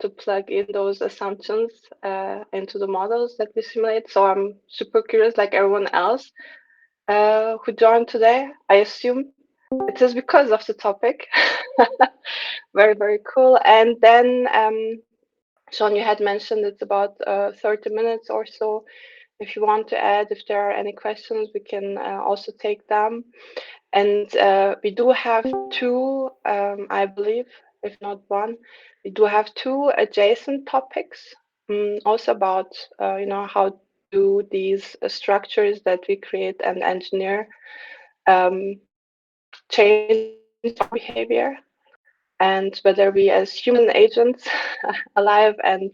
to plug in those assumptions into the models that we simulate. So I'm super curious, like everyone else who joined today. I assume it is because of the topic. Very, very cool. And then, Sean, you had mentioned it's about 30 minutes or so. If you want to add, if there are any questions, we can also take them. And we do have two, I believe, if not one, we do have two adjacent topics, also about, how do these structures that we create and engineer change our behavior, and whether we as human agents alive and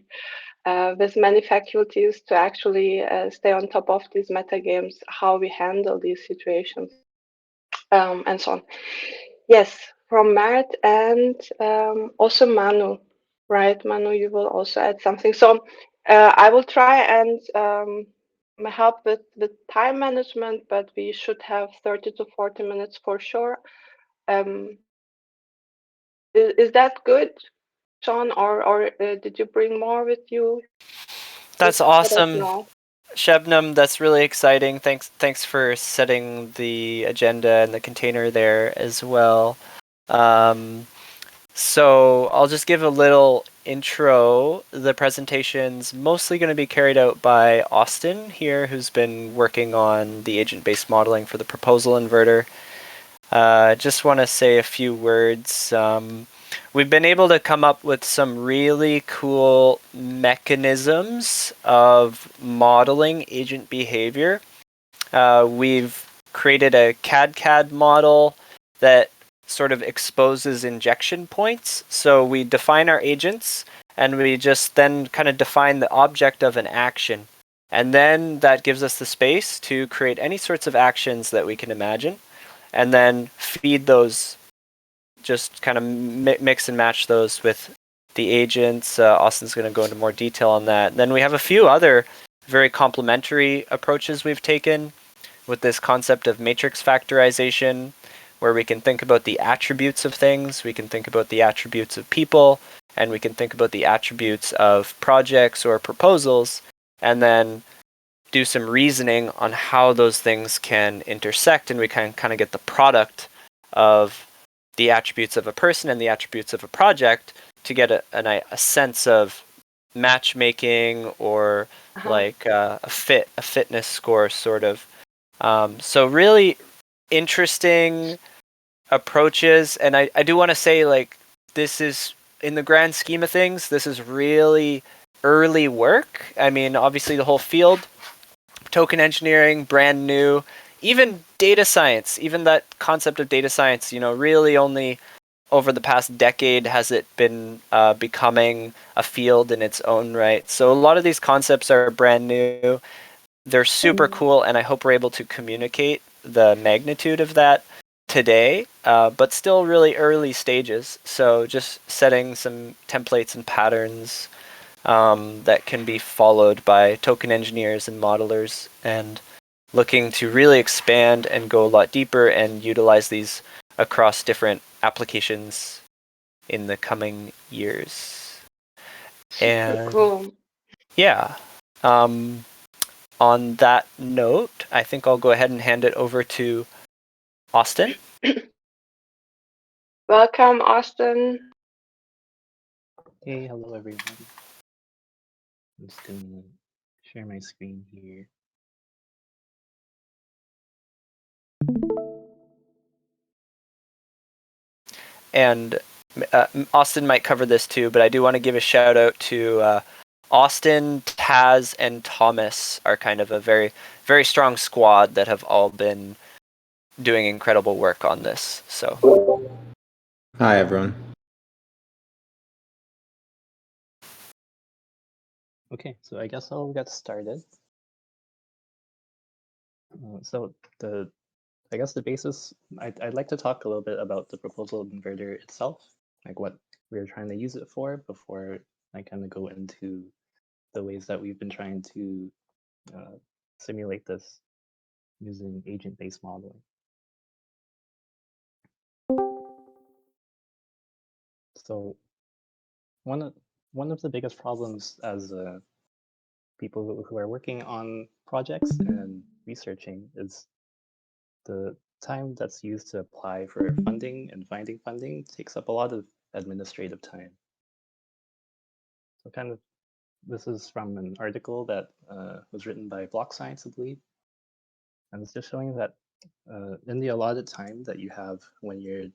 with many faculties to actually stay on top of these meta games, how we handle these situations, and so on. Yes, from Matt and also Manu, right? Manu, you will also add something. So I will try and help with time management, but we should have 30 to 40 minutes for sure. Is that good, John, or did you bring more with you? That's Just let us awesome, know. Sebnem. That's really exciting. Thanks for setting the agenda and the container there as well. So I'll just give a little intro. The presentation's mostly going to be carried out by Austin here, who's been working on the agent-based modeling for the proposal inverter. Just want to say a few words. We've been able to come up with some really cool mechanisms of modeling agent behavior. We've created a CAD model that sort of exposes injection points. So we define our agents, and we just then kind of define the object of an action. And then that gives us the space to create any sorts of actions that we can imagine, and then feed those, just kind of mix and match those with the agents. Austin's going to go into more detail on that. Then we have a few other very complementary approaches we've taken with this concept of matrix factorization, where we can think about the attributes of things, we can think about the attributes of people, and we can think about the attributes of projects or proposals, and then do some reasoning on how those things can intersect, and we can kind of get the product of the attributes of a person and the attributes of a project to get a sense of matchmaking, or like a fitness score, sort of. So really interesting approaches, and I do want to say, like, this is, in the grand scheme of things, this is really early work. I mean, obviously the whole field, token engineering, brand new. Even data science, even that concept of data science, really only over the past decade has it been becoming a field in its own right. So a lot of these concepts are brand new. They're super cool, and I hope we're able to communicate the magnitude of that today, but still really early stages. So just setting some templates and patterns that can be followed by token engineers and modelers, and looking to really expand and go a lot deeper and utilize these across different applications in the coming years. And Cool. yeah, on that note, I think I'll go ahead and hand it over to Austin. Welcome, Austin. Hey, hello everyone. I'm just gonna share my screen here. And Austin might cover this too, but I do want to give a shout out to Austin, Taz, and Thomas are kind of a very, very strong squad that have all been doing incredible work on this. So, hi everyone. Okay, so I guess I'll get started. So I guess the basis, I'd like to talk a little bit about the proposal inverter itself, like what we're trying to use it for, before I kind of go into the ways that we've been trying to simulate this using agent-based modeling. So one of the biggest problems as people who are working on projects and researching is the time that's used to apply for funding and finding funding takes up a lot of administrative time. So kind of, this is from an article that was written by Block Science, I believe. And it's just showing that in the allotted time that you have when you're,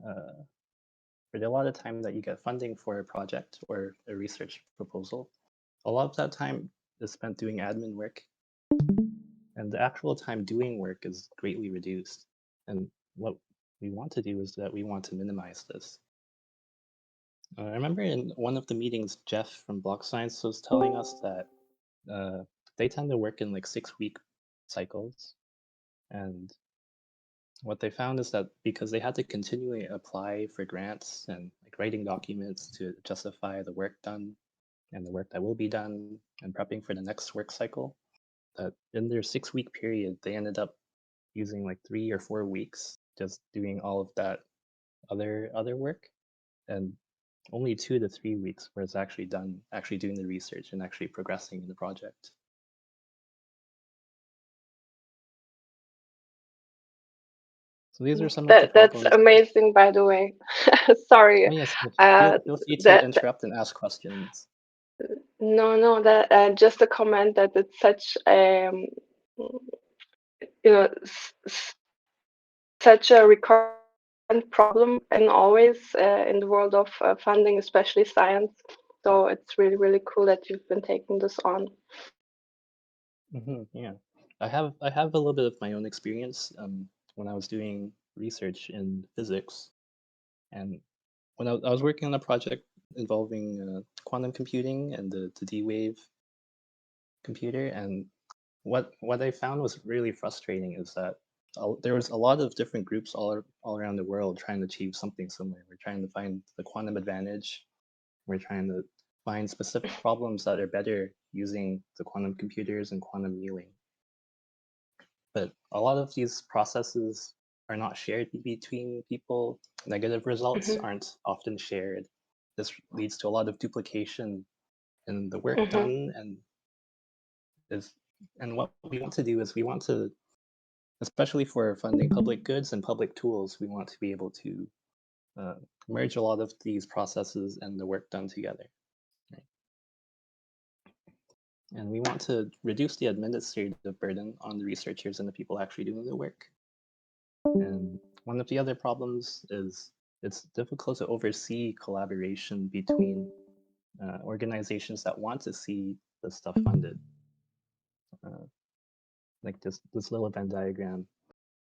for the allotted time that you get funding for a project or a research proposal, a lot of that time is spent doing admin work. And the actual time doing work is greatly reduced. And what we want to do is that we want to minimize this. I remember in one of the meetings, Jeff from Block Science was telling us that they tend to work in like 6-week cycles. And what they found is that because they had to continually apply for grants and like writing documents to justify the work done and the work that will be done and prepping for the next work cycle, that in their 6-week period, they ended up using like 3 or 4 weeks just doing all of that other work, and only 2 to 3 weeks where it's actually doing the research and actually progressing in the project. So these are some of the That's problems. amazing, by the way. Sorry. Oh, yes, feel free to That interrupt and ask questions. no, that just a comment that it's such such a recurrent problem and always in the world of funding, especially science. So it's really, really cool that you've been taking this on. Yeah, I have a little bit of my own experience when I was doing research in physics, and when I was working on a project involving quantum computing and the D-Wave computer, and what I found was really frustrating is that there was a lot of different groups all around the world trying to achieve something similar. We're trying to find the quantum advantage. We're trying to find specific problems that are better using the quantum computers and quantum annealing. But a lot of these processes are not shared between people. Negative results aren't often shared. This leads to a lot of duplication in the work done, and what we want to do is we want to, especially for funding public goods and public tools, we want to be able to merge a lot of these processes and the work done together. Right? And we want to reduce the administrative burden on the researchers and the people actually doing the work. And one of the other problems is it's difficult to oversee collaboration between organizations that want to see the stuff funded. Like this little Venn diagram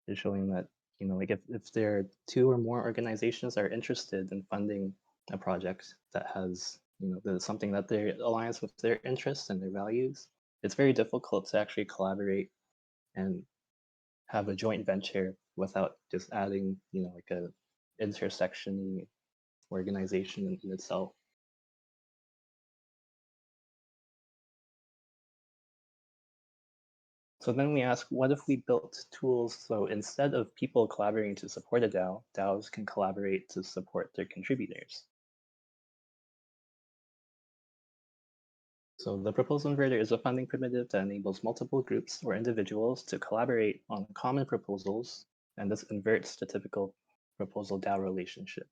is showing that, like if there are 2 or more organizations that are interested in funding a project that has, something that aligns with their interests and their values, it's very difficult to actually collaborate and have a joint venture without just adding, like a intersection organization in itself. So then we ask, what if we built tools so instead of people collaborating to support a DAO, DAOs can collaborate to support their contributors? So the proposal inverter is a funding primitive that enables multiple groups or individuals to collaborate on common proposals, and this inverts the typical proposal-DAO relationship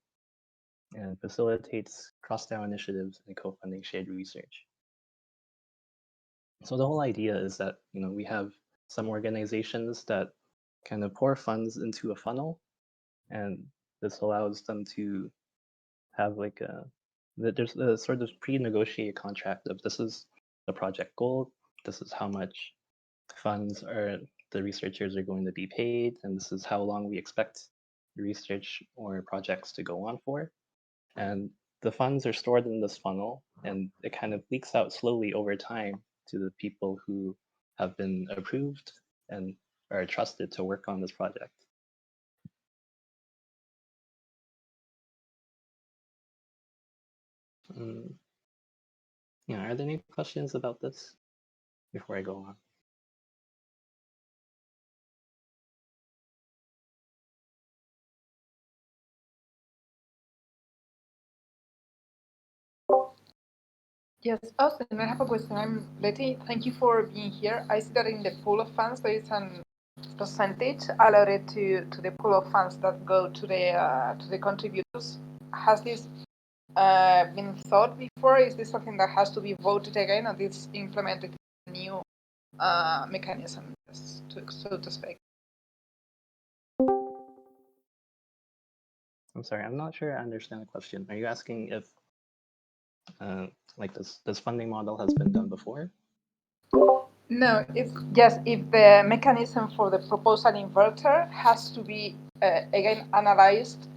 and facilitates cross-DAO initiatives and co-funding shared research. So the whole idea is that, we have some organizations that kind of pour funds into a funnel, and this allows them to have like there's a sort of pre-negotiated contract of this is the project goal, this is how much funds the researchers are going to be paid, and this is how long we expect research or projects to go on for. And the funds are stored in this funnel, and it kind of leaks out slowly over time to the people who have been approved and are trusted to work on this project. Are there any questions about this before I go on? Yes, Austin, I have a question. I'm Letty. Thank you for being here. I see that in the pool of funds there is a percentage allotted to the pool of funds that go to the contributors. Has this been thought before? Is this something that has to be voted again, or this implemented a new mechanism, so to speak? I'm sorry, I'm not sure I understand the question. Are you asking if like this funding model has been done before? No, it's just if the mechanism for the proposal inverter has to be again analyzed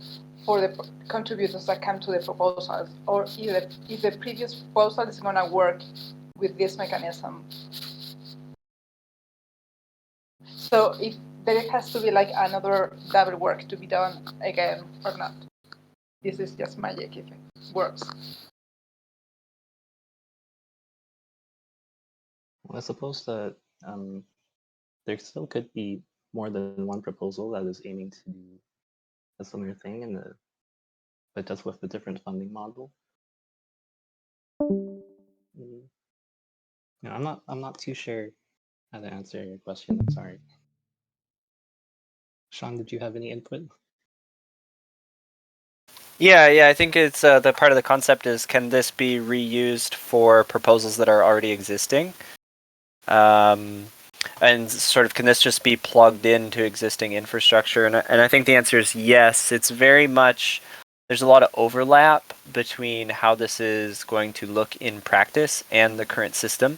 for the contributors that come to the proposals, or if the previous proposal is going to work with this mechanism. So if there has to be like another double work to be done again or not. This is just magic if it works. Well, I suppose that there still could be more than one proposal that is aiming to do a similar thing, but just with a different funding model. No, I'm not too sure how to answer your question. I'm sorry. Sean, did you have any input? Yeah, I think it's the part of the concept is, can this be reused for proposals that are already existing? And sort of, can this just be plugged into existing infrastructure? And I think the answer is yes. It's very much, there's a lot of overlap between how this is going to look in practice and the current system.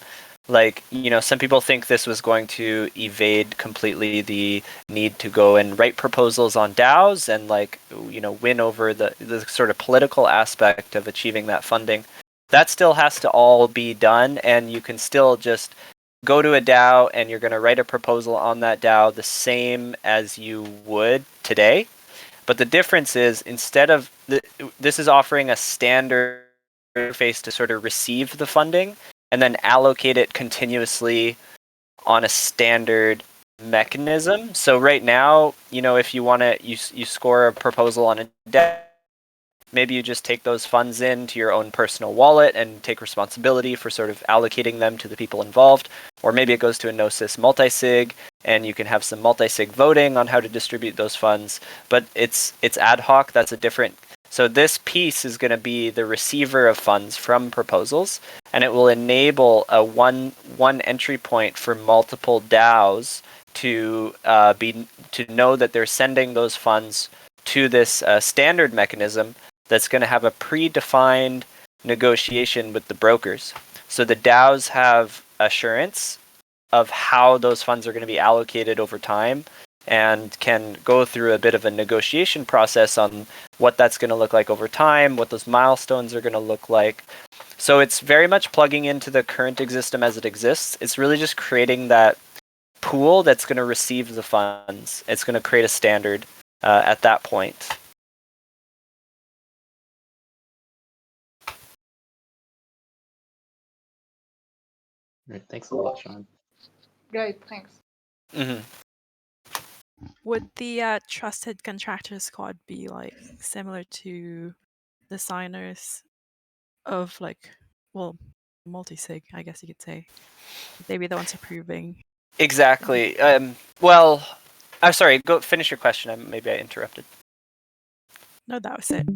Like, some people think this was going to evade completely the need to go and write proposals on DAOs and win over the sort of political aspect of achieving that funding. That still has to all be done, and you can still just go to a DAO and you're going to write a proposal on that DAO the same as you would today. But the difference is, instead of this is offering a standard interface to sort of receive the funding and then allocate it continuously on a standard mechanism. So right now, if you want to, you score a proposal on a DAO, maybe you just take those funds into your own personal wallet and take responsibility for sort of allocating them to the people involved. Or maybe it goes to a Gnosis multisig and you can have some multisig voting on how to distribute those funds. But it's ad hoc. That's a different. So this piece is going to be the receiver of funds from proposals, and it will enable a one entry point for multiple DAOs to know that they're sending those funds to this standard mechanism that's going to have a predefined negotiation with the brokers. So the DAOs have assurance of how those funds are going to be allocated over time and can go through a bit of a negotiation process on what that's going to look like over time, what those milestones are going to look like. So it's very much plugging into the current system as it exists. It's really just creating that pool that's going to receive the funds. It's going to create a standard at that point. Right, thanks a lot, Sean. Great, thanks. Mm-hmm. Would the trusted contractor squad be similar to the signers of multi-sig, I guess you could say? They'd be the ones approving. Exactly. Well, I'm sorry. Go finish your question. Maybe I interrupted. No, that was it.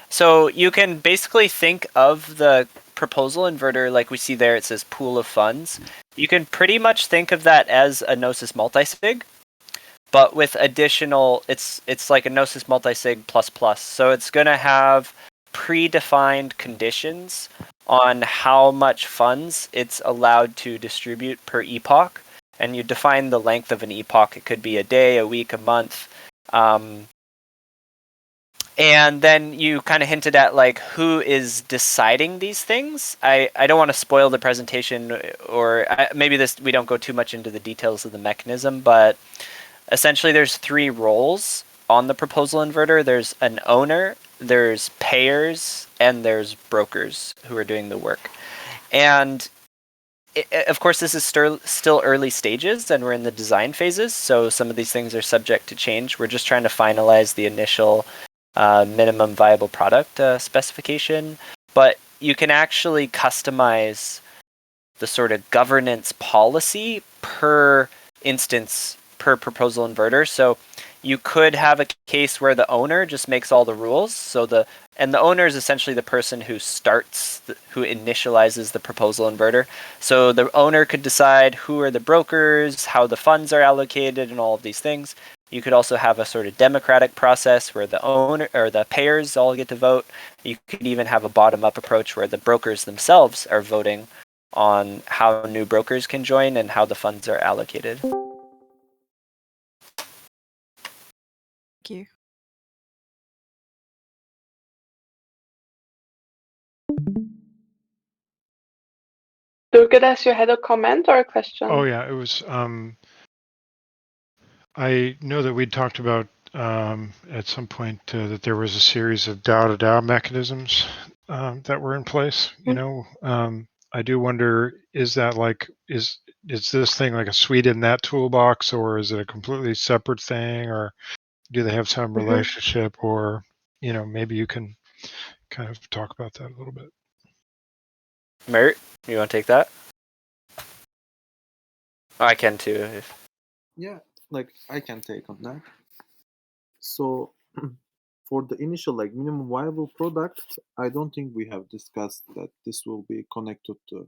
So you can basically think of the proposal inverter like we see there. It says pool of funds. You can pretty much think of that as a Gnosis multisig, but with additional. It's like a Gnosis multisig plus. So it's going to have predefined conditions on how much funds it's allowed to distribute per epoch, and you define the length of an epoch. It could be a day, a week, a month. And then you kind of hinted at who is deciding these things. I don't want to spoil the presentation, or maybe we don't go too much into the details of the mechanism, but essentially there's 3 roles on the proposal inverter. There's an owner, there's payers, and there's brokers who are doing the work. And of course, this is still early stages, and we're in the design phases, so some of these things are subject to change. We're just trying to finalize the initial minimum viable product specification. But you can actually customize the sort of governance policy per instance, per proposal inverter. So you could have a case where the owner just makes all the rules. So the owner is essentially the person who who initializes the proposal inverter. So the owner could decide who are the brokers, how the funds are allocated, and all of these things. You could also have a sort of democratic process where the owner or the payers all get to vote. You could even have a bottom-up approach where the brokers themselves are voting on how new brokers can join and how the funds are allocated. Thank you. Durgadas, you had a comment or a question? Oh yeah, it was. I know that we talked about at some point that there was a series of DAO to DAO mechanisms that were in place. You know, I do wonder: is that like is this thing like a suite in that toolbox, or is it a completely separate thing, or do they have some relationship, or you know, maybe you can kind of talk about that a little bit. Mert, you want to take that? Oh, I can too. Yeah, like I can take on that. So for the initial like minimum viable product, I don't think we have discussed that this will be connected to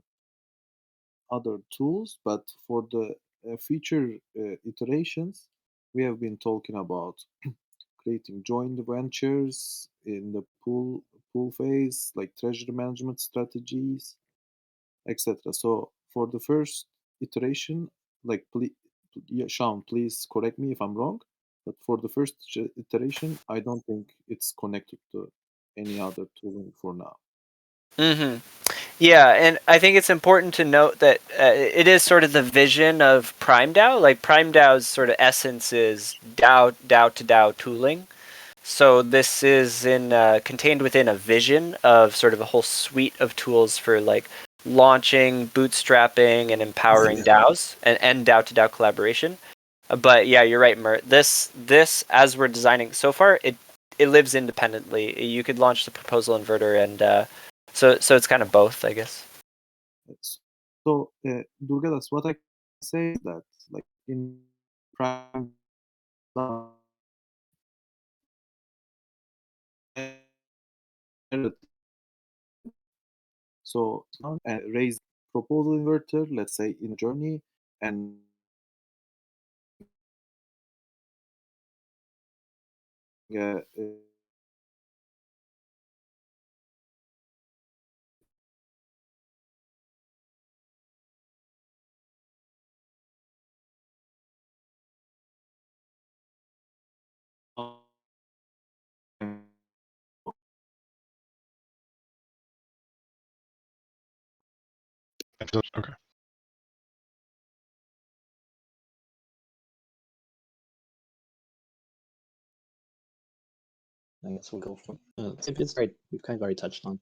other tools, but for the future iterations, we have been talking about creating joint ventures in the pool phase, like treasury management strategies, etc. So for the first iteration, like yeah, Sean, please correct me if I'm wrong. But for the first iteration, I don't think it's connected to any other tooling for now. Yeah, and I think it's important to note that it is sort of the vision of Prime DAO. Like Prime DAO's sort of essence is DAO to DAO tooling. So this is contained within a vision of sort of a whole suite of tools for like launching, bootstrapping, and empowering DAOs and DAO to DAO collaboration. But yeah, you're right, Mert. This as we're designing so far, it lives independently. You could launch the proposal inverter, and so it's kind of both, I guess. So Durgadas, what I can say is that like in Prime so raise proposal inverter, let's say in a journey, and uh, Okay. I guess we'll go from it's great. We've kind of already touched on.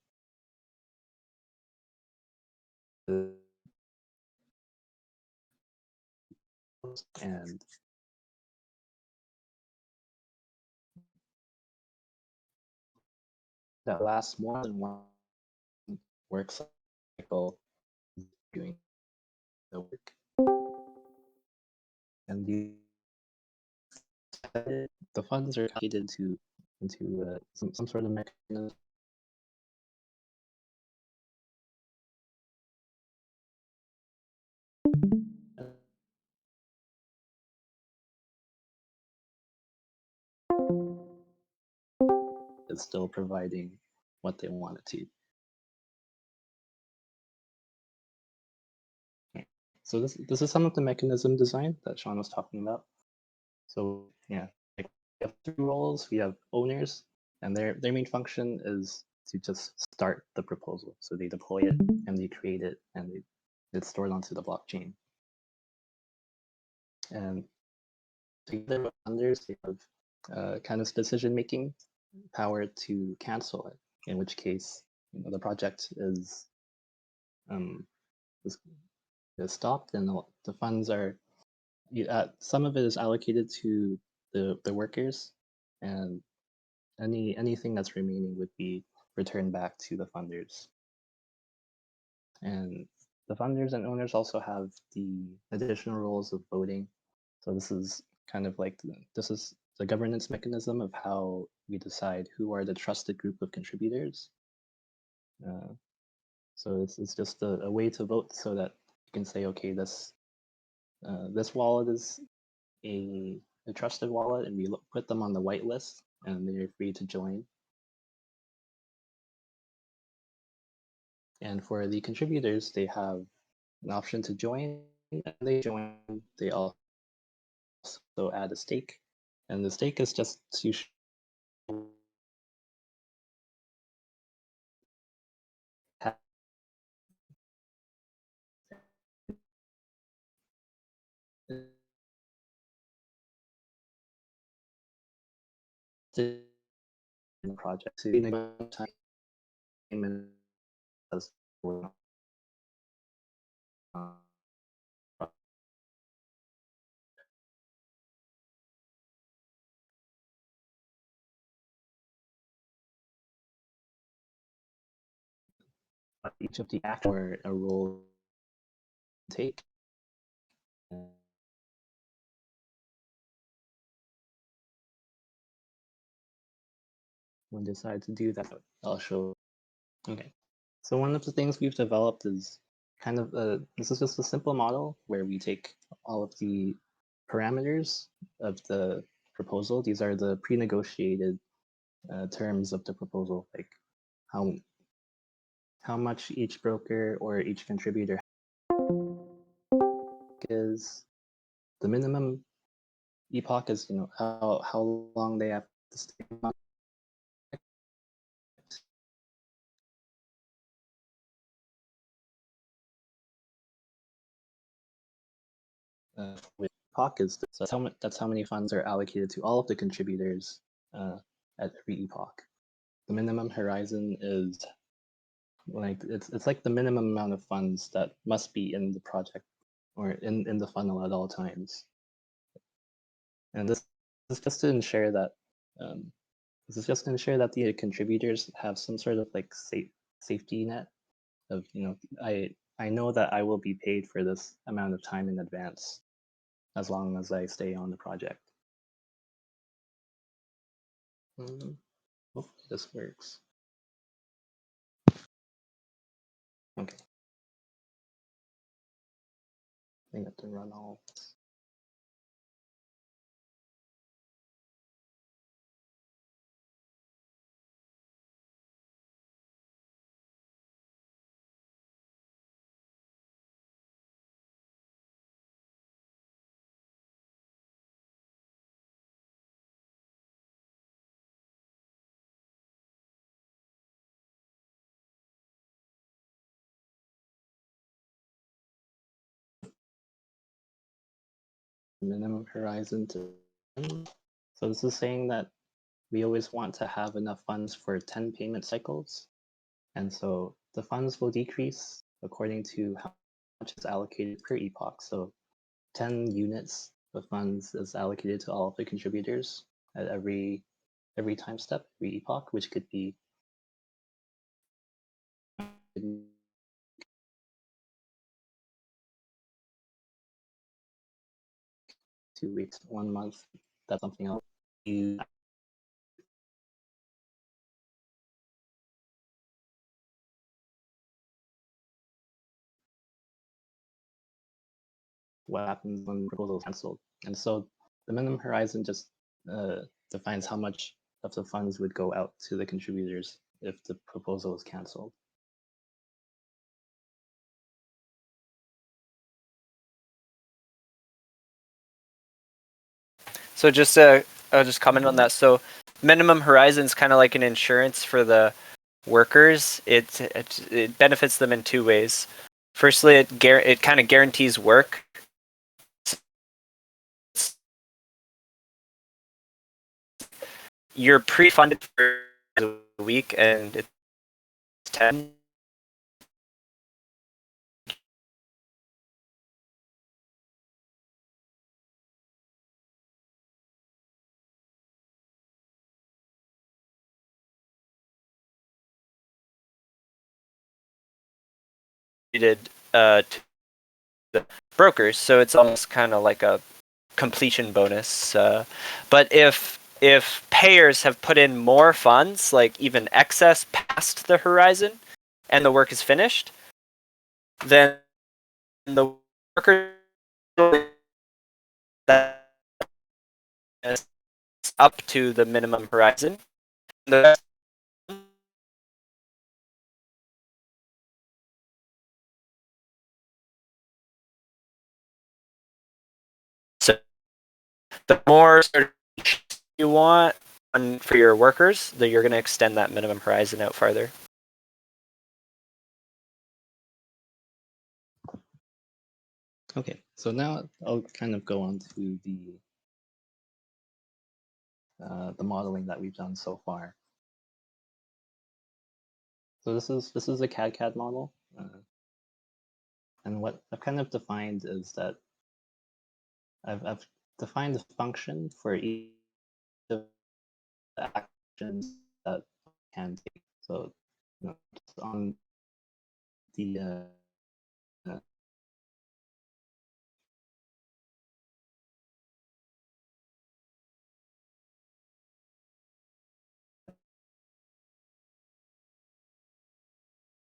And that lasts more than one work cycle doing the work. And the funds are allocated into some sort of mechanism. It's still providing what they want it to. So this is some of the mechanism design that Sean was talking about. So yeah, like we have 3 roles. We have owners, and their main function is to just start the proposal. So they deploy it and they create it and it's stored onto the blockchain. And together with funders, they have kind of decision-making power to cancel it. In which case, the project is stopped, and the funds are some of it is allocated to the workers, and anything that's remaining would be returned back to the funders. And the funders and owners also have the additional roles of voting. So this is kind of like this is the governance mechanism of how we decide who are the trusted group of contributors. So it's just a way to vote so that you can say, okay, this wallet is a trusted wallet, and we put them on the whitelist, and they're free to join. And for the contributors, they have an option to join, and they join. They also add a stake, and the stake is just to have the project to time as each of the actors or a role to take. When they decide to do that, I'll show. Okay, so one of the things we've developed is kind of this is just a simple model where we take all of the parameters of the proposal. These are the pre-negotiated terms of the proposal, like how much each broker or each contributor is, the minimum epoch is, you know, how long they have to stay on. With epoch is so that's how many funds are allocated to all of the contributors at every epoch. The minimum horizon is like it's like the minimum amount of funds that must be in the project or in the funnel at all times. And this is just to ensure that the contributors have some sort of like safety net of, you know, I know that I will be paid for this amount of time in advance as long as I stay on the project. Hopefully this works. Okay. I think I have to run all this. Minimum horizon to. So this is saying that we always want to have enough funds for 10 payment cycles. And so the funds will decrease according to how much is allocated per epoch. So 10 units of funds is allocated to all of the contributors at every time step, every epoch, which could be 2 weeks, 1 month. That's something else. What happens when the proposal is canceled. And so the minimum horizon just defines how much of the funds would go out to the contributors if the proposal is canceled. So just I'll just comment on that. So minimum horizon is kind of like an insurance for the workers. It benefits them in two ways. Firstly, it kind of guarantees work. You're pre-funded for a week, and it's 10. to the brokers, so it's almost kind of like a completion bonus. But if payers have put in more funds, like even excess past the horizon, and the work is finished, then the worker that is up to the minimum horizon. So the more you want for your workers, that you're going to extend that minimum horizon out farther. Okay, so now I'll kind of go on to the modeling that we've done so far. So this is a CAD model, and what I've kind of defined is that I've defined a function for each of the actions that can take. So on the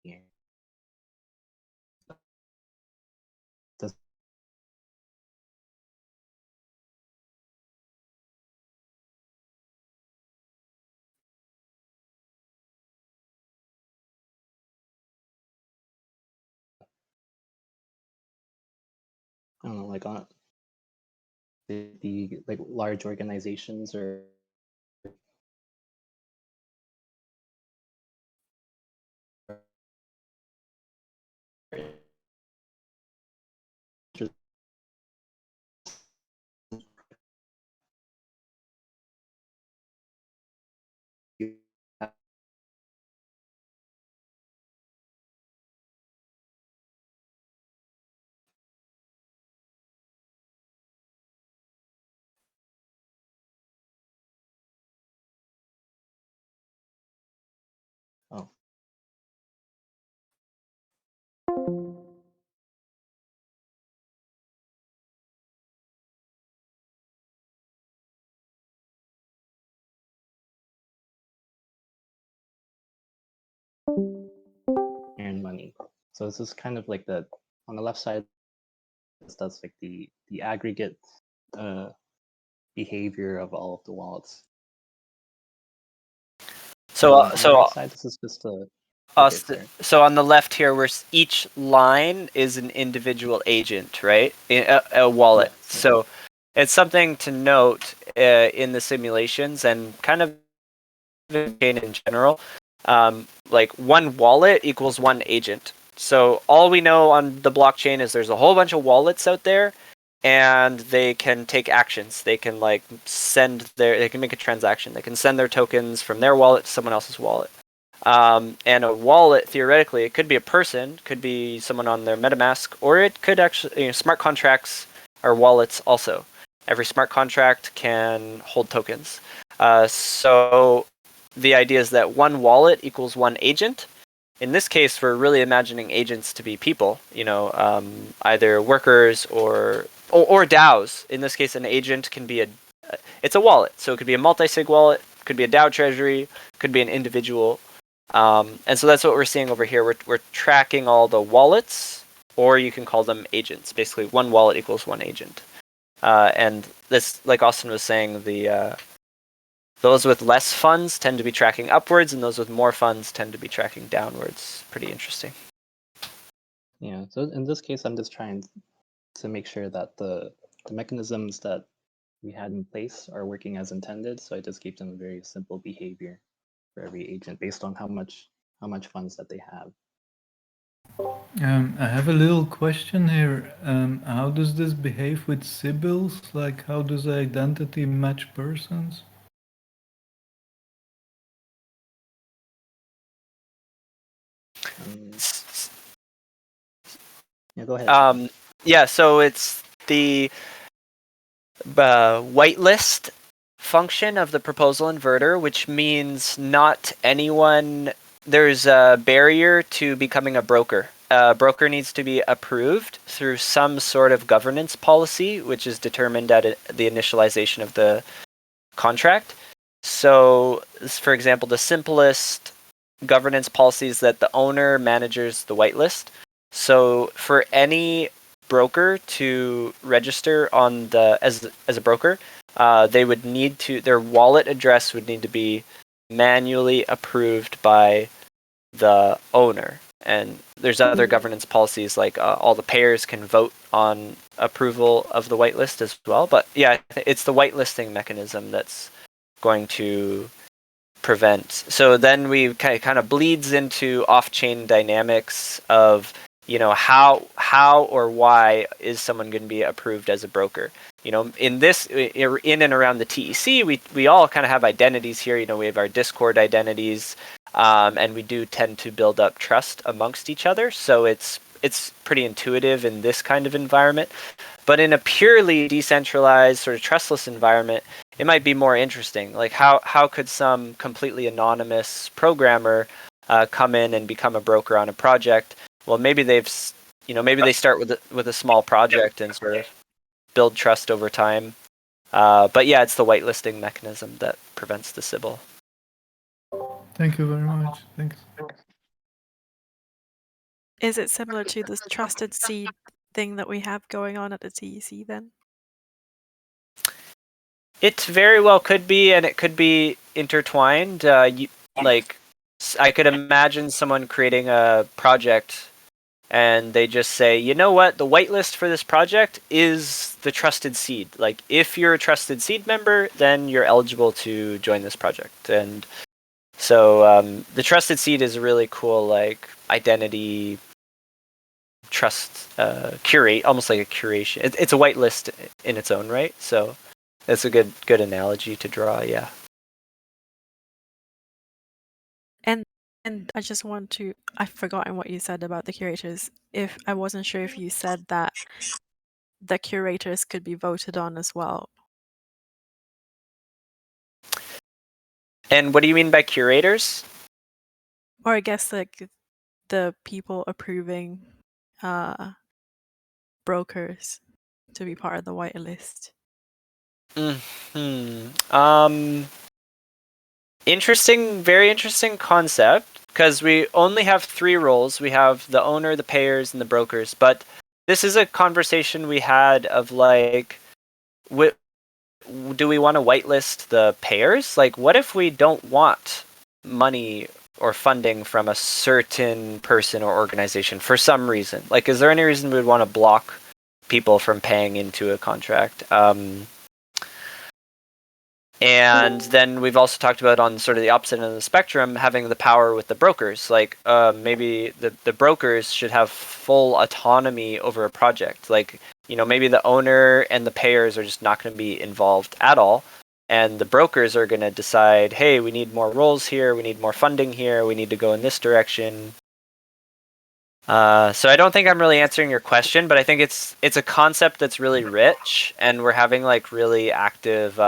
here. Does I don't know, like on the like large organizations or just oh. And money. So this is kind of like on the left side, that's like the aggregate behavior of all of the wallets. So on the right side, this is just so on the left here, where each line is an individual agent, right? A wallet. Yes. So it's something to note in the simulations and kind of in general. Like one wallet equals one agent. So all we know on the blockchain is there's a whole bunch of wallets out there, and they can take actions. They can like they can make a transaction. They can send their tokens from their wallet to someone else's wallet. And a wallet, theoretically, it could be a person, could be someone on their MetaMask, or it could actually, smart contracts are wallets also. Every smart contract can hold tokens. So the idea is that one wallet equals one agent. In this case, we're really imagining agents to be people, either workers or DAOs. In this case, an agent can be it's a wallet. So it could be a multi-sig wallet, could be a DAO treasury, could be an individual. And so that's what we're seeing over here. We're tracking all the wallets, or you can call them agents. Basically, one wallet equals one agent. And this, like Austin was saying, those with less funds tend to be tracking upwards, and those with more funds tend to be tracking downwards. Pretty interesting. Yeah, so in this case, I'm just trying to make sure that the mechanisms that we had in place are working as intended. So I just keep them a very simple behavior for every agent based on how much funds that they have. I have a little question here. How does this behave with symbols? Like, how does identity match persons? Yeah, go ahead. Yeah, so it's the whitelist function of the proposal inverter, which means not anyone. There's a barrier to becoming a broker. a broker needs to be approved through some sort of governance policy, which is determined at the initialization of the contract. So, for example, the simplest governance policy is that the owner manages the whitelist. So, for any broker to register on the as a broker, they would need to, their wallet address would need to be manually approved by the owner. And there's other governance policies like all the payers can vote on approval of the whitelist as well. But yeah, it's the whitelisting mechanism that's going to prevent. So then we kind of bleeds into off-chain dynamics of, you know, how or why is someone going to be approved as a broker. You know, in and around the TEC, we all kind of have identities here. You know, we have our Discord identities, and we do tend to build up trust amongst each other. So it's pretty intuitive in this kind of environment. But in a purely decentralized, sort of trustless environment, it might be more interesting. Like how could some completely anonymous programmer come in and become a broker on a project? Well, maybe they start with a small project and sort of build trust over time. But yeah, it's the whitelisting mechanism that prevents the Sybil. Thank you very much. Thanks. Is it similar to this trusted seed thing that we have going on at the TEC then? It very well could be, and it could be intertwined. Like, I could imagine someone creating a project and they just say, you know what, the whitelist for this project is the trusted seed. Like, if you're a trusted seed member, then you're eligible to join this project. And so the trusted seed is a really cool, like, identity trust curate, almost like a curation. It's a whitelist in its own right. So that's a good analogy to draw. Yeah. And I just want to, I've forgotten what you said about the curators. If I wasn't sure if you said that the curators could be voted on as well. And what do you mean by curators? Or I guess like the people approving brokers to be part of the whitelist. Interesting, very interesting concept, because we only have 3 roles. We have the owner, the payers, and the brokers. But this is a conversation we had of like, do we want to whitelist the payers? Like, what if we don't want money or funding from a certain person or organization for some reason? Like, is there any reason we would want to block people from paying into a contract? And then we've also talked about, on sort of the opposite end of the spectrum, having the power with the brokers. Like, maybe the brokers should have full autonomy over a project. Like, you know, maybe the owner and the payers are just not going to be involved at all. And the brokers are going to decide, hey, we need more roles here, we need more funding here, we need to go in this direction. So I don't think I'm really answering your question, but I think it's a concept that's really rich, and we're having like really active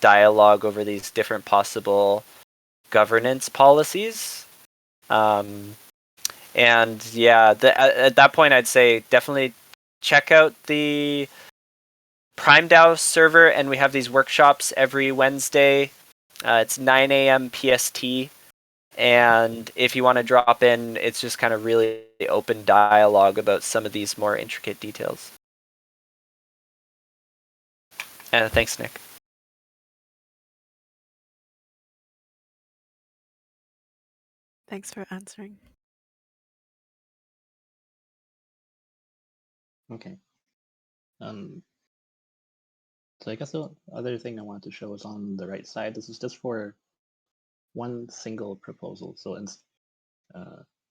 dialogue over these different possible governance policies. And yeah, at that point, I'd say definitely check out the Prime DAO server, and we have these workshops every Wednesday. It's 9 a.m. PST. And if you want to drop in, it's just kind of really open dialogue about some of these more intricate details. And thanks, Nick. Thanks for answering. Okay. So I guess the other thing I wanted to show is on the right side. This is just for one single proposal. So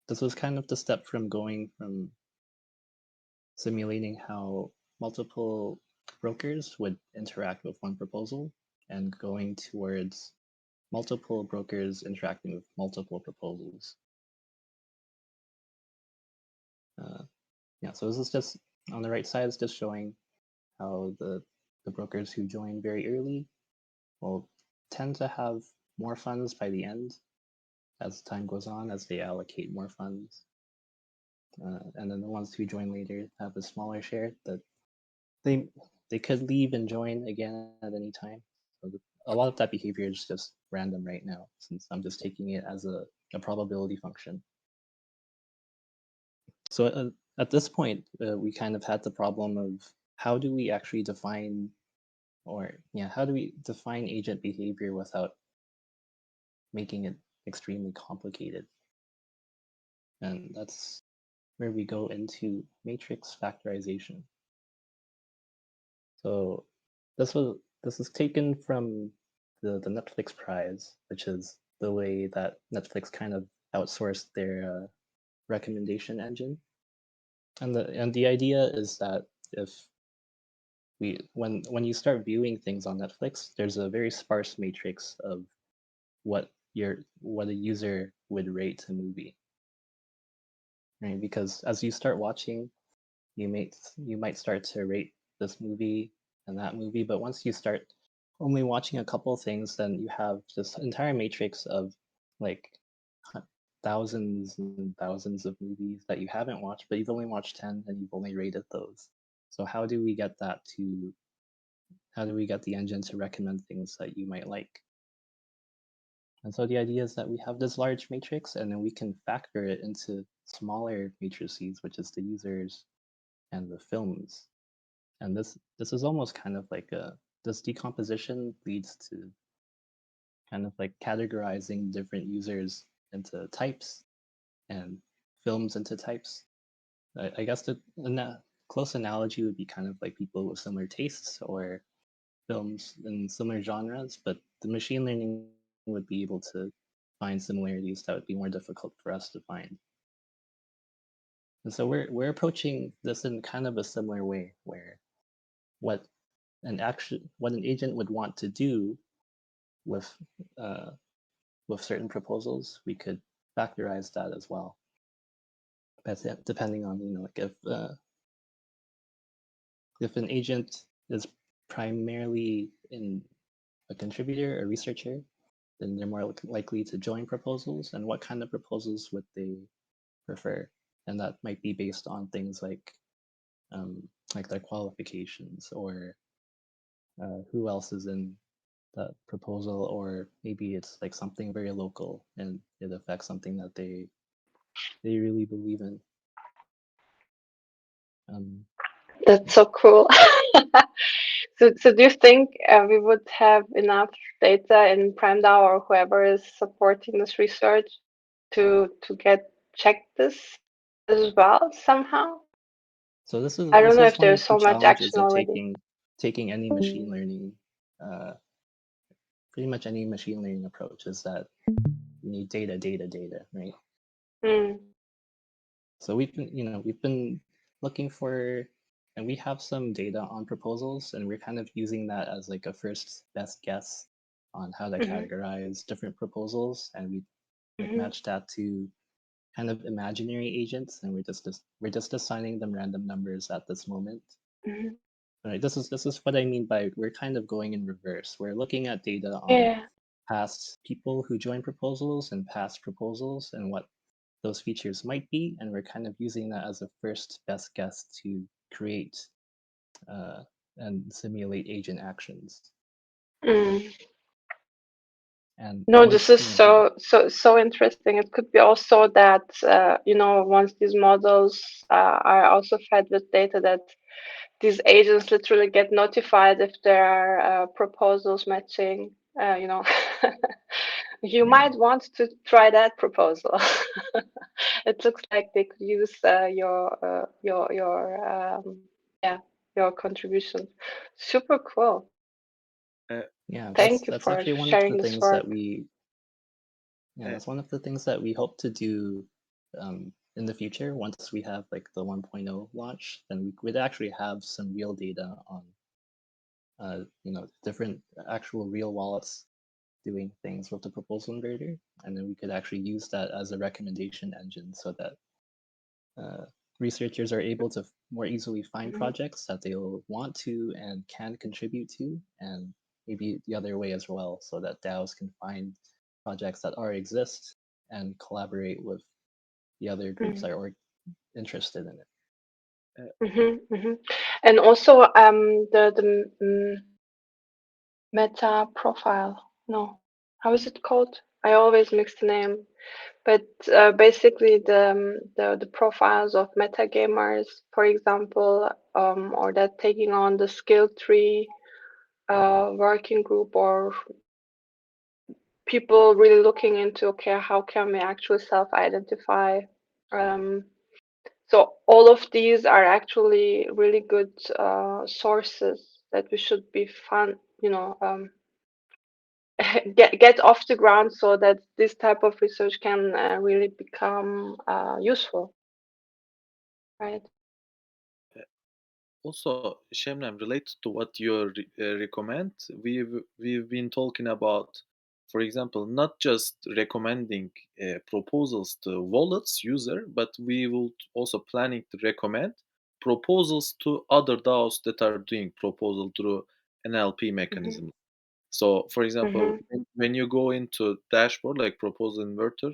this was kind of the step from going from simulating how multiple brokers would interact with one proposal and going towards multiple brokers interacting with multiple proposals. Yeah, so this is just, on the right side, it's just showing how the brokers who join very early will tend to have more funds by the end as time goes on, as they allocate more funds. and then the ones who join later have a smaller share that they could leave and join again at any time. So a lot of that behavior is just random right now, since I'm just taking it as a probability function. So at this point, we kind of had the problem of how do we actually define, how do we define agent behavior without making it extremely complicated? And that's where we go into matrix factorization. So this is taken from the Netflix prize, which is the way that Netflix kind of outsourced their recommendation engine. And the idea is that if when you start viewing things on Netflix, there's a very sparse matrix of what a user would rate a movie. Right? Because as you start watching, you might start to rate this movie and that movie, but once you start only watching a couple things, then you have this entire matrix of like thousands and thousands of movies that you haven't watched, but you've only watched 10 and you've only rated those. So how do we get the engine to recommend things that you might like? And so the idea is that we have this large matrix, and then we can factor it into smaller matrices, which is the users and the films. And this is almost kind of like this decomposition leads to kind of like categorizing different users into types and films into types. I guess the close analogy would be kind of like people with similar tastes or films in similar genres, but the machine learning would be able to find similarities that would be more difficult for us to find. And so we're approaching this in kind of a similar way, where what an agent would want to do with certain proposals, we could factorize that as well. But depending on like if an agent is primarily a contributor, a researcher, then they're more likely to join proposals, and what kind of proposals would they prefer? And that might be based on things like their qualifications, or who else is in that proposal, or maybe it's like something very local and it affects something that they really believe in. That's so cool. So do you think we would have enough data in PrimeDAO or whoever is supporting this research to check this as well somehow? So this I don't know is if one there's of the so much action challenges of already. taking any machine learning, pretty much any machine learning approach, is that you need data, right? Mm. So we've been looking for, and we have some data on proposals, and we're kind of using that as like a first best guess on how to categorize different proposals, and we match that to kind of imaginary agents, and we're just assigning them random numbers at this moment. Right. This is what I mean by we're kind of going in reverse. We're looking at data on past people who join proposals and past proposals and what those features might be, and we're kind of using that as a first best guess to create and simulate agent actions. And no, this is so interesting. It could be also that once these models are also fed with data, that these agents literally get notified if there are proposals matching. You might want to try that proposal. It looks like they could use your contribution. Super cool. Thank you that's for actually one of sharing the this things work. that that's one of the things that we hope to do in the future. Once we have like the 1.0 launch, then we would actually have some real data on different actual real wallets doing things with the proposal inverter, and then we could actually use that as a recommendation engine so that researchers are able to more easily find projects that they'll want to and can contribute to, and maybe the other way as well, so that DAOs can find projects that already exist and collaborate with the other groups that are interested in it. And also the meta profile. No, how is it called? I always mix the name. But basically, the profiles of meta gamers, for example, or that taking on the skill tree working group, or people really looking into, okay, how can we actually self-identify? So all of these are actually really good sources that we should be get off the ground, so that this type of research can really become useful, right? Also, Shemnam, related to what you recommend, we've been talking about, for example, not just recommending proposals to wallets user, but we will also planning to recommend proposals to other DAOs that are doing proposal through NLP mechanism. So, for example, when you go into dashboard like Proposal Inverter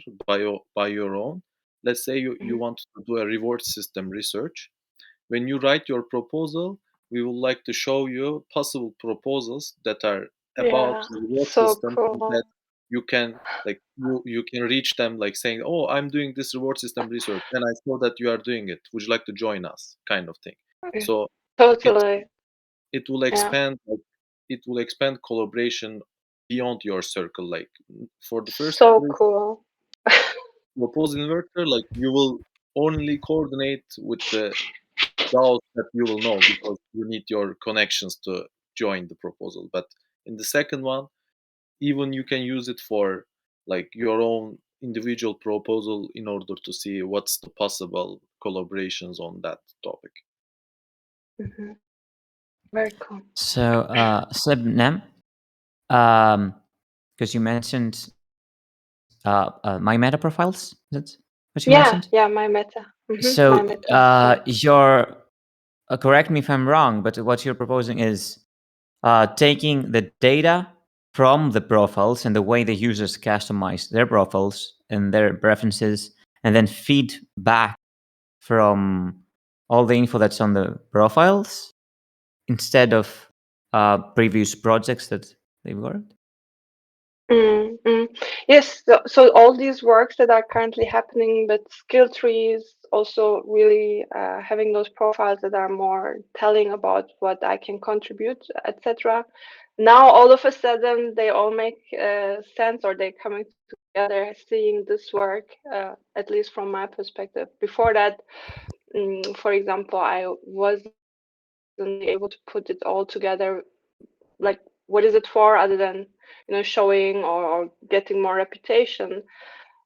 by your own, let's say you want to do a reward system research. When you write your proposal, we would like to show you possible proposals that are about Yeah, reward so system cool. that you can you can reach them like saying, "Oh, I'm doing this reward system research, and I saw that you are doing it. Would you like to join us?" Kind of thing. So it Totally. it will Yeah, expand it will expand collaboration beyond your circle. Like for the first so cool. proposal inverter, like you will only coordinate with the DAOs that you will know because you need your connections to join the proposal. But in the second one, even you can use it for like your own individual proposal in order to see what's the possible collaborations on that topic. Very cool. So, Sebnem, because you mentioned my meta profiles, is that what you mentioned? Yeah, my meta. So, My meta. you're correct me if I'm wrong, but what you're proposing is taking the data from the profiles and the way the users customize their profiles and their preferences, and then feed back from all the info that's on the profiles instead of previous projects that they've worked. Yes, so all these works that are currently happening, but skill trees also really having those profiles that are more telling about what I can contribute, etc. Now all of a sudden they all make sense, or they're coming together, seeing this work, at least from my perspective. Before that, for example, I wasn't able to put it all together, like what is it for, other than showing or getting more reputation,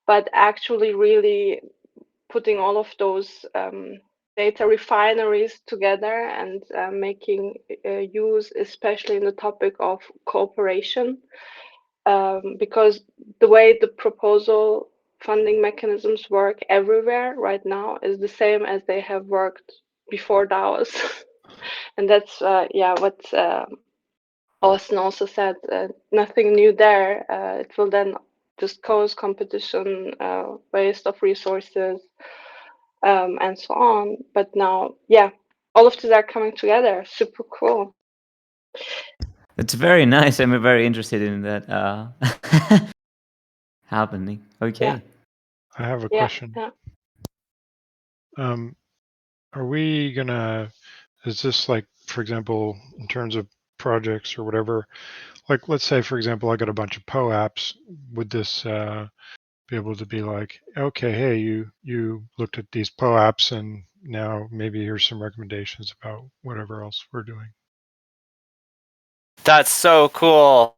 but actually really putting all of those data refineries together and making use, especially in the topic of cooperation, because the way the proposal funding mechanisms work everywhere right now is the same as they have worked before DAOs. And that's what Austin also said, nothing new there. It will then just cause competition, waste of resources, and so on. But now, all of these are coming together. Super cool. It's very nice. I'm very interested in that happening. Okay. Yeah. I have a question. Are we gonna, is this like, for example, in terms of projects or whatever, like let's say, for example, I got a bunch of PO apps, would this be able to be like, okay, hey, you looked at these PO apps and now maybe here's some recommendations about whatever else we're doing? That's so cool.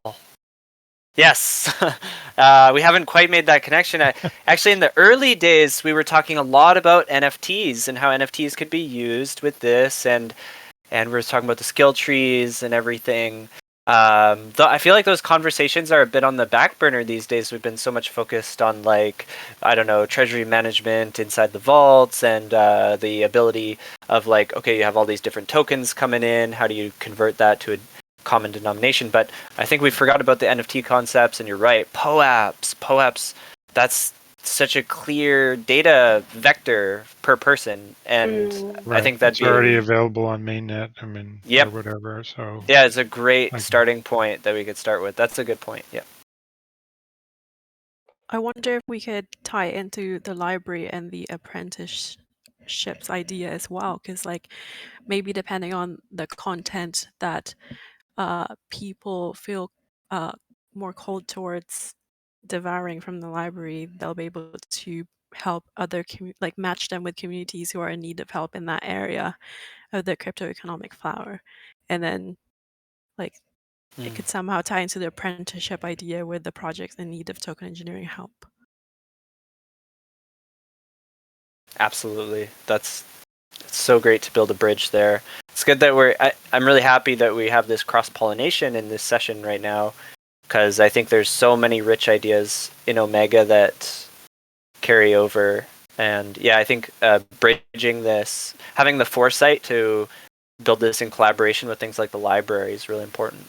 Yes. We haven't quite made that connection. Actually, in the early days, we were talking a lot about NFTs and how NFTs could be used with this, and we were talking about the skill trees and everything. Though I feel like those conversations are a bit on the back burner these days. We've been so much focused on, like, I don't know, treasury management inside the vaults, and the ability of, like, okay, you have all these different tokens coming in. How do you convert that to a common denomination? But I think we forgot about the NFT concepts, and you're right. PO apps, that's such a clear data vector per person, and Right. I think that'd It's be already available on mainnet. I mean, Yep. or whatever. So yeah, it's a great Okay. starting point that we could start with. That's a good point. Yeah. I wonder if we could tie it into the library and the apprenticeships idea as well, because like maybe depending on the content that people feel more cold towards devouring from the library, they'll be able to help other like match them with communities who are in need of help in that area of the crypto economic flower, and then like it could somehow tie into the apprenticeship idea with the projects in need of token engineering help. Absolutely. It's so great to build a bridge there. It's good that I'm really happy that we have this cross-pollination in this session right now, because I think there's so many rich ideas in Omega that carry over. And yeah, I think bridging this, having the foresight to build this in collaboration with things like the library is really important.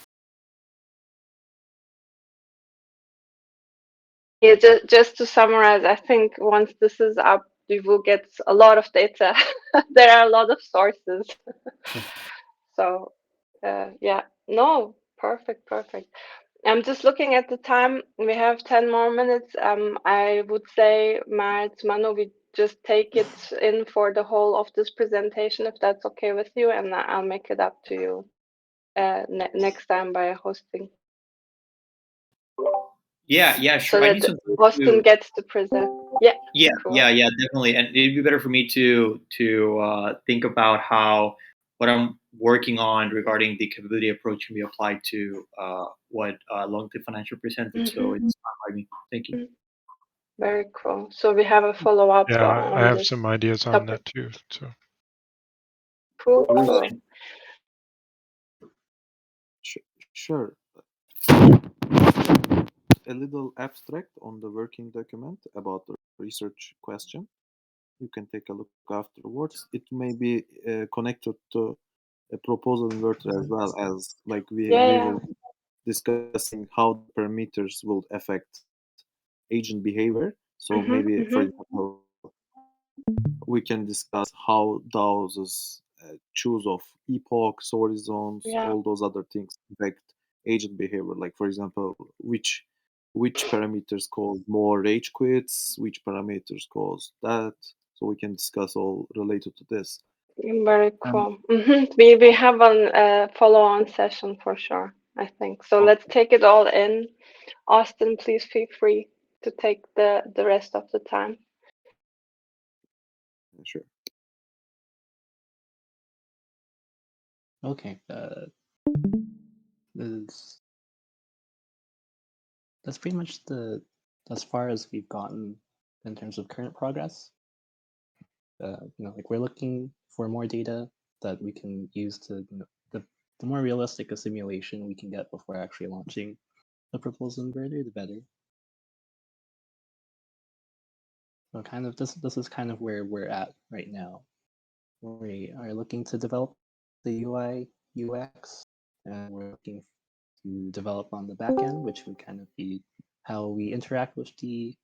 Yeah, just to summarize, I think once this is up, we will get a lot of data. There are a lot of sources. So, yeah, no, perfect. I'm just looking at the time. We have 10 more minutes. I would say, Mano, we just take it in for the whole of this presentation, if that's okay with you, and I'll make it up to you next time by hosting. Yeah, So sure. I that need some time Austin gets to present. Yeah. Cool. yeah, definitely. And it'd be better for me to think about how what I'm working on regarding the capability approach can be applied to what Long-Term Financial presented. So it's not by me. Thank you. Very cool. So we have a follow-up yeah, on I have this some ideas on topic. that too. So Cool. Sure. A little abstract on the working document about the research question. You can take a look afterwards. It may be connected to a proposal inverter as well, as like we will be discussing how the parameters will affect agent behavior. So maybe, for example, we can discuss how DAOs choose of epochs, horizons, all those other things affect agent behavior. Like, for example, which parameters cause more rage quits, which parameters cause that. So we can discuss all related to this. Very cool. We have a follow-on session for sure, I think. So let's take it all in. Austin, please feel free to take the rest of the time. Sure. Okay. That's pretty much as far as we've gotten in terms of current progress. Like we're looking for more data that we can use to, the more realistic a simulation we can get before actually launching the proposal inverter, the better. So kind of this is kind of where we're at right now. We are looking to develop the UIUX, and we're looking to develop on the back end, which would kind of be how we interact with the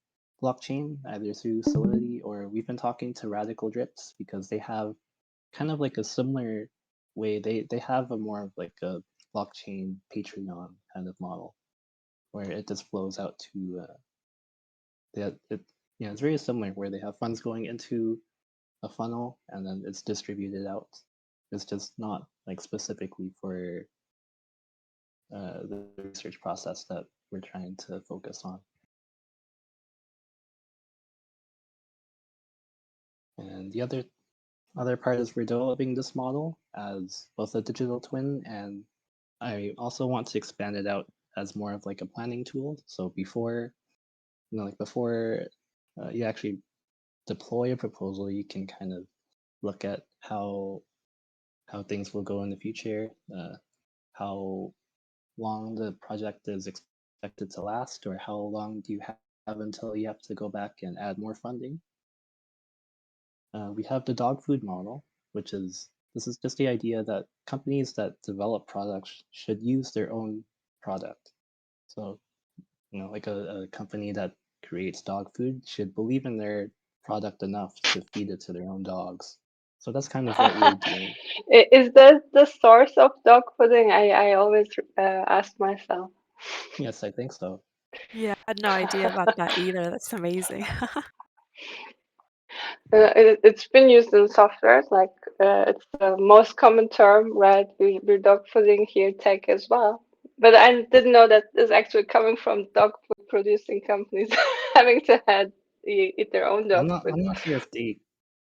blockchain, either through Solidity, or we've been talking to Radical Drips because they have kind of like a similar way. They have a more of like a blockchain Patreon kind of model where it just flows out to it's very similar where they have funds going into a funnel and then it's distributed out. It's just not like specifically for the research process that we're trying to focus on. And the other part is we're developing this model as both a digital twin, and I also want to expand it out as more of like a planning tool. So before you actually deploy a proposal, you can kind of look at how things will go in the future, how long the project is expected to last, or how long do you have until you have to go back and add more funding. We have the dog food model, which is just the idea that companies that develop products should use their own product. So, like a company that creates dog food should believe in their product enough to feed it to their own dogs. So that's kind of what we're doing. Is this the source of dog pudding? I always ask myself. Yes, I think so. Yeah, I had no idea about that either. That's amazing. It's been used in softwares, like it's the most common term, right? We're dog fooding here tech as well. But I didn't know that it's actually coming from dog food producing companies having to eat their own dog food. I'm not sure if they,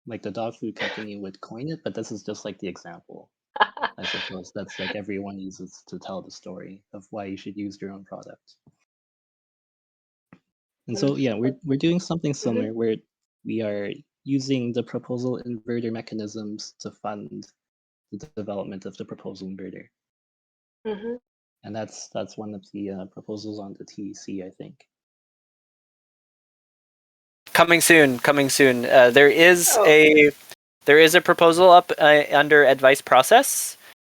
like the dog food company, would coin it, but this is just like the example. I suppose that's like everyone uses to tell the story of why you should use your own product. And so yeah, we're doing something similar where we are using the proposal inverter mechanisms to fund the development of the proposal inverter. And that's one of the proposals on the TEC, I think. Coming soon. There is a proposal up under advice process.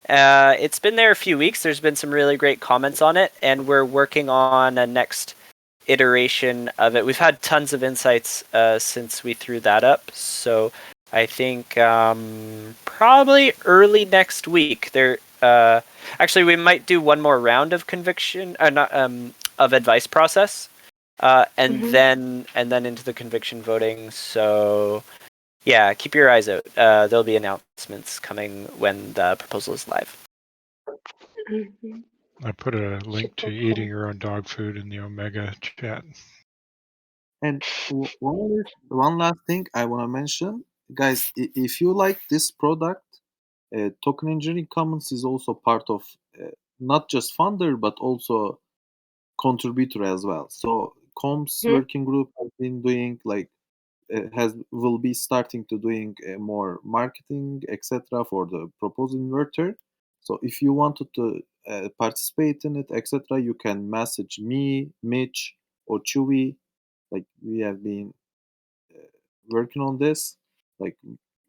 It's been there a few weeks. There's been some really great comments on it, and we're working on a next iteration of it. We've had tons of insights since we threw that up, so I think probably early next week. Actually, we might do one more round of of advice process. And then into the conviction voting. So yeah, keep your eyes out. There'll be announcements coming when the proposal is live. I put a link to eating your own dog food in the Omega chat. And one last thing I want to mention, guys, if you like this product, Token Engineering Commons is also part of not just funder but also contributor as well. So Comms working group has been doing will be starting to doing more marketing, etc. for the proposal inverter. So if you wanted to participate in it, etc., you can message me, Mitch, or Chewy. Like we have been working on this. Like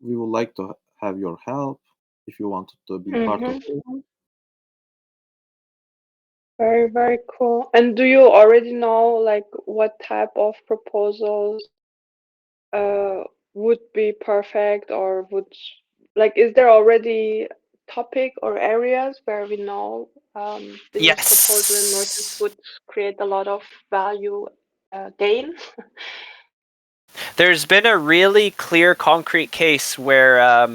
we would like to have your help if you wanted to be part of it. Very, very cool. And do you already know like what type of proposals would be perfect, or is there already topic or areas where we know this proposal in Northeast would create a lot of value gain? There's been a really clear, concrete case where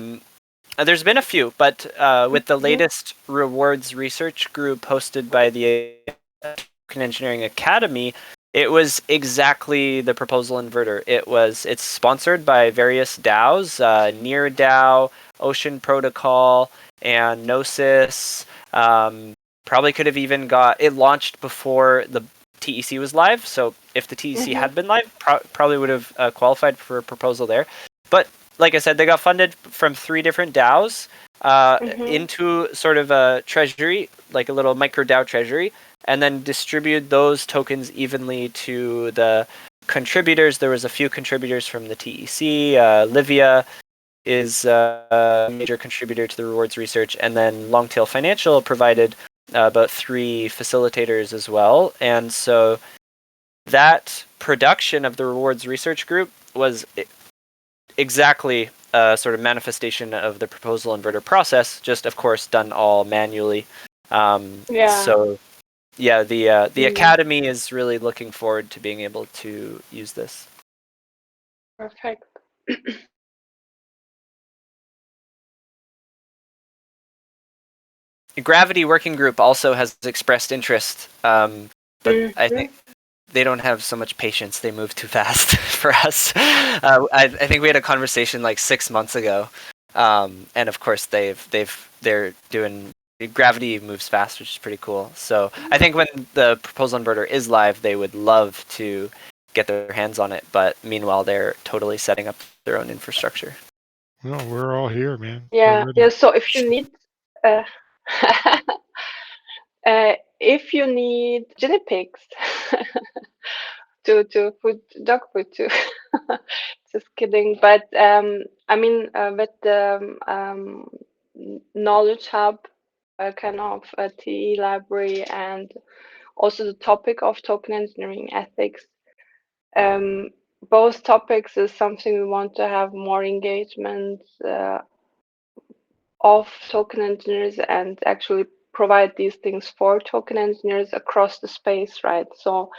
there's been a few, but with the latest rewards research group hosted by the Token Engineering Academy, it was exactly the proposal inverter. It's sponsored by various DAOs, Near DAO, Ocean Protocol, and Gnosis. Probably could have even it launched before the TEC was live. So if the TEC had been live, probably would have qualified for a proposal there. But like I said, they got funded from 3 different DAOs into sort of a treasury, like a little micro DAO treasury, and then distribute those tokens evenly to the contributors. There was a few contributors from the TEC. Livia is a major contributor to the rewards research, and then Longtail Financial provided about 3 facilitators as well. And so that production of the rewards research group was exactly a sort of manifestation of the proposal inverter process, just of course done all manually. So yeah, the Academy is really looking forward to being able to use this. Perfect. Gravity Working Group also has expressed interest, but I think they don't have so much patience. They move too fast for us. I think we had a conversation like 6 months ago, and of course they're doing. Gravity moves fast, which is pretty cool. So I think when the proposal inverter is live, they would love to get their hands on it. But meanwhile, they're totally setting up their own infrastructure. No, we're all here, man. Yeah. So if you need, guinea pigs to put dog food to, just kidding. But I mean, with the knowledge hub kind of a TE library, and also the topic of token engineering ethics, both topics is something we want to have more engagement of token engineers and actually provide these things for token engineers across the space, right? So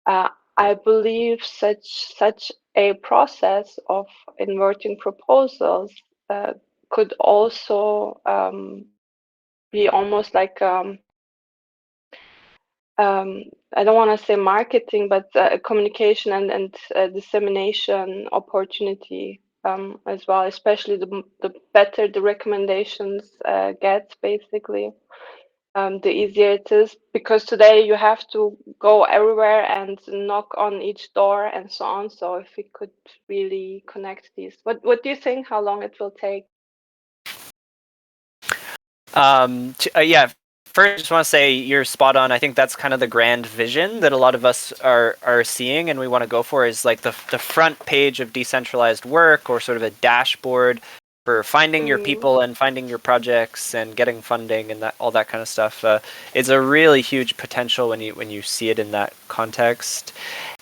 I believe such a process of inverting proposals could also be almost like I don't want to say marketing, but communication and dissemination opportunity as well, especially the better the recommendations get, basically. The easier it is, because today you have to go everywhere and knock on each door and so on. So if we could really connect these, what do you think? How long it will take? Yeah. First, I just want to say you're spot on. I think that's kind of the grand vision that a lot of us are seeing, and we want to go for, is like the front page of decentralized work, or sort of a dashboard for finding your people and finding your projects and getting funding and all that kind of stuff. It's a really huge potential when you see it in that context.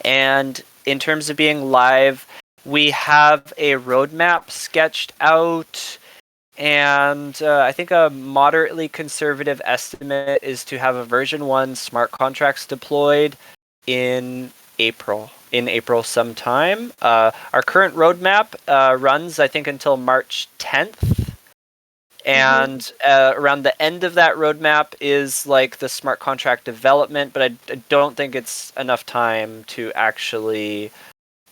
And in terms of being live, we have a roadmap sketched out. And I think a moderately conservative estimate is to have a version 1 smart contracts deployed in April sometime. Our current roadmap runs, I think, until March 10th. And around the end of that roadmap is like the smart contract development, but I don't think it's enough time to actually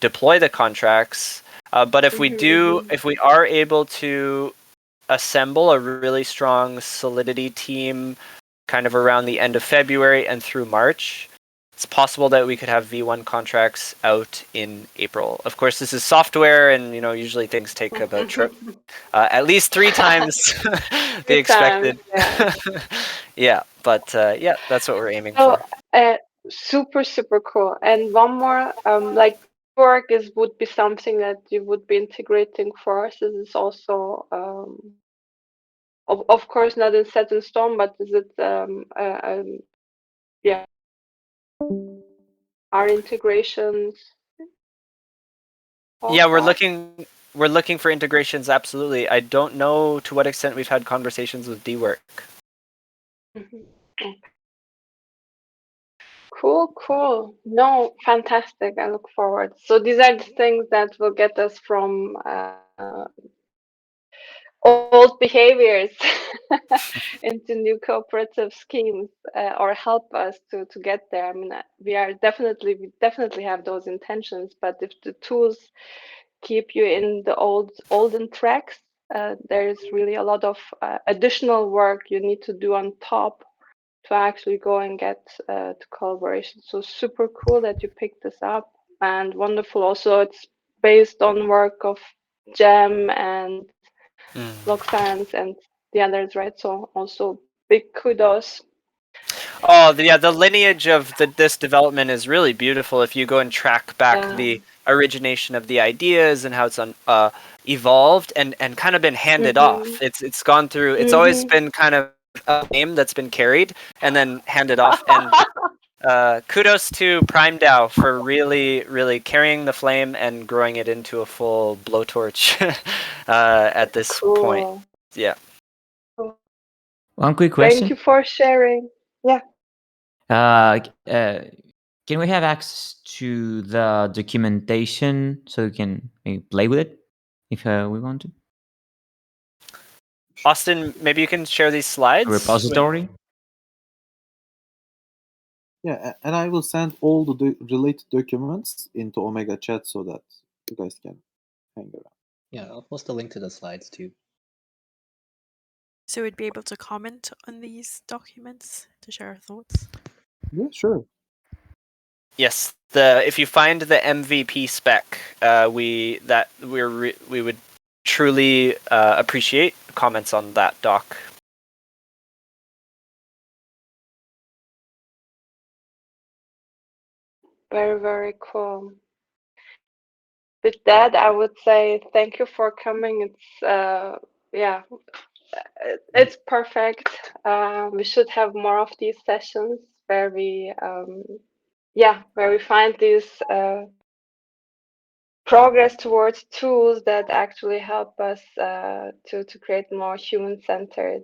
deploy the contracts. But if we are able to assemble a really strong Solidity team kind of around the end of February and through March, it's possible that we could have V1 contracts out in April. Of course, this is software, and usually things take about at least 3 times the expected. Yeah, but yeah, that's what we're aiming for. Super cool. And one more, like work would be something that you would be integrating for us. This is also of course not in set in stone, but is it yeah, our integrations? Yeah, we're looking for integrations, absolutely. I don't know to what extent we've had conversations with DWork. Okay. Cool. No, fantastic. I look forward. So these are the things that will get us from old behaviors into new cooperative schemes, or help us to get there. I mean, we definitely have those intentions, but if the tools keep you in the olden tracks, there's really a lot of additional work you need to do on top to actually go and get to collaboration. So super cool that you picked this up, and wonderful also it's based on work of Gem and Log Science and the others, right? So also big kudos. Oh, the lineage of this development is really beautiful. If you go and track back the origination of the ideas and how it's evolved and kind of been handed off. It's gone through. It's always been kind of a name that's been carried and then handed off. And kudos to Prime DAO for really carrying the flame and growing it into a full blowtorch at this point. Yeah. One quick question. Thank you for sharing. Yeah. Can we have access to the documentation so we can maybe play with it if we want to? Austin, maybe you can share these slides. The repository. Yeah, and I will send all the related documents into Omega Chat so that you guys can hang around. Yeah, I'll post a link to the slides too. So we'd be able to comment on these documents to share our thoughts? Yeah, sure. Yes, if you find the MVP spec, we would truly appreciate comments on that doc. Very cool. With that, I would say thank you for coming. It's yeah, it's perfect. We should have more of these sessions where we find these progress towards tools that actually help us to create more human-centered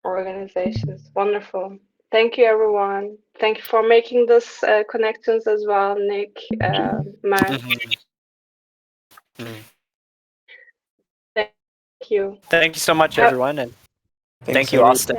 organizations. Wonderful. Thank you, everyone. Thank you for making those connections as well, Nick, Matt. Thank you. Thank you so much, everyone, and thank you, everyone. Austin.